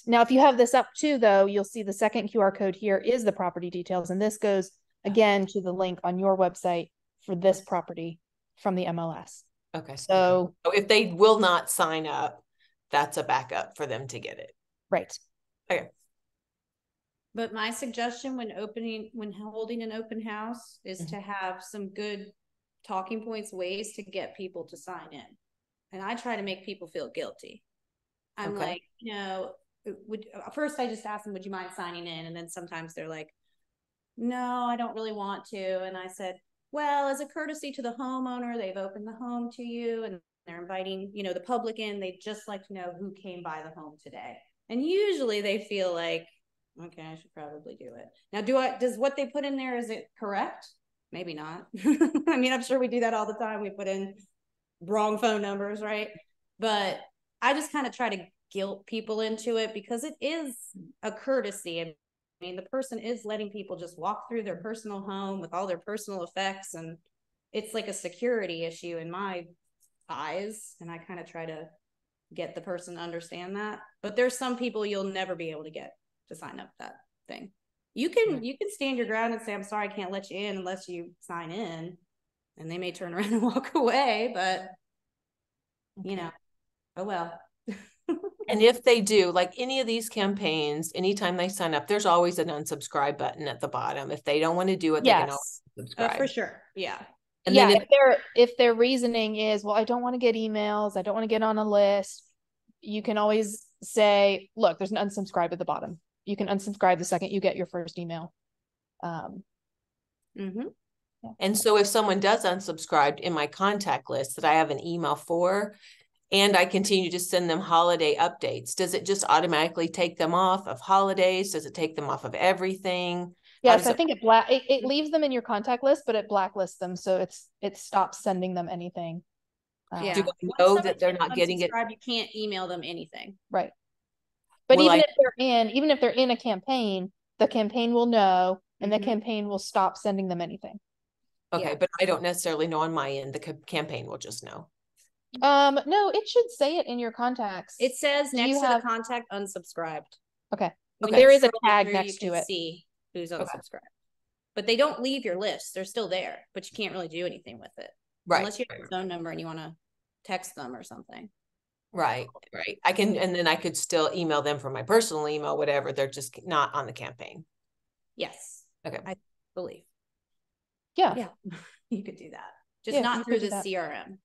Now, if you have this up too, though, you'll see the second QR code here is the property details. And this goes again to the link on your website for this property from the MLS. Okay. So, if they will not sign up, that's a backup for them to get it. right. Okay. But my suggestion when holding an open house is to have some good talking points, ways to get people to sign in. And I try to make people feel guilty. I'm like, first I just ask them, would you mind signing in? And then sometimes they're like, no, I don't really want to. And I said, well, as a courtesy to the homeowner, they've opened the home to you and they're inviting, the public in. They'd just like to know who came by the home today. And usually they feel like, okay, I should probably do it. Now, does what they put in there, is it correct? Maybe not. I mean, I'm sure we do that all the time. We put in wrong phone numbers, right? But I just kind of try to guilt people into it because it is a courtesy. I mean, the person is letting people just walk through their personal home with all their personal effects, and it's like a security issue in my eyes. And I kind of try to get the person to understand that. But there's some people you'll never be able to get to sign up that thing. You can stand your ground and say, I'm sorry, I can't let you in unless you sign in, and they may turn around and walk away, but oh well. And if they do, like any of these campaigns, anytime they sign up, there's always an unsubscribe button at the bottom. If they don't want to do it, they can always subscribe. For sure. Yeah. And then if their reasoning is, well, I don't want to get emails, I don't want to get on a list, you can always say, look, there's an unsubscribe at the bottom. You can unsubscribe the second you get your first email. And so if someone does unsubscribe in my contact list that I have an email for, and I continue to send them holiday updates, does it just automatically take them off of holidays? Does it take them off of everything? Yes, I think it leaves them in your contact list, but it blacklists them, so it stops sending them anything. Do I know that they're not getting it? You can't email them anything, right? But even if they're in a campaign, the campaign will know, and the campaign will stop sending them anything. Okay, but I don't necessarily know on my end. The campaign will just know. No, it should say it in your contacts. It says next to the contact unsubscribed. Okay. There is a tag next to it. See who's unsubscribed. But they don't leave your list. They're still there, but you can't really do anything with it. Right. Unless you have a phone number and you want to text them or something. Right. I can, and then I could still email them from my personal email, whatever. They're just not on the campaign. Yes. Okay. I believe. Yeah. You could do that. Just not through the CRM.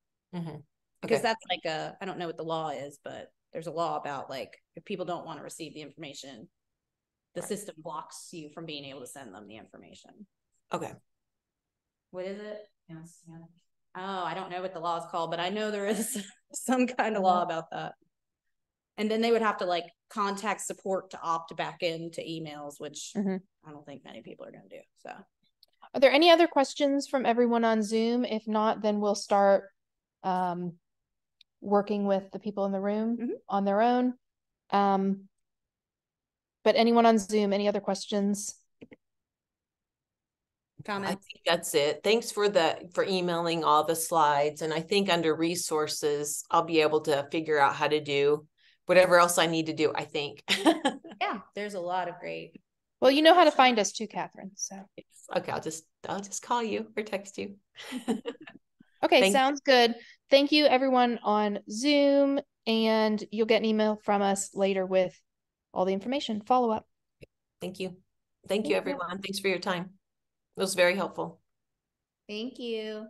Because that's like I don't know what the law is, but there's a law about like, if people don't want to receive the information, the system blocks you from being able to send them the information. Okay. What is it? Oh, I don't know what the law is called, but I know there is some kind of law about that. And then they would have to like contact support to opt back into emails, which I don't think many people are going to do. So, are there any other questions from everyone on Zoom? If not, then we'll start working with the people in the room on their own. But anyone on Zoom, any other questions? Comments? I think that's it. Thanks for emailing all the slides. And I think under resources, I'll be able to figure out how to do whatever else I need to do, I think. Yeah, there's a lot of great. Well, you know how to find us too, Catherine. So okay, I'll just call you or text you. Okay, sounds good. Thank you everyone on Zoom, and you'll get an email from us later with all the information, follow up. Thank you. Thank you, everyone. Thanks for your time. It was very helpful. Thank you.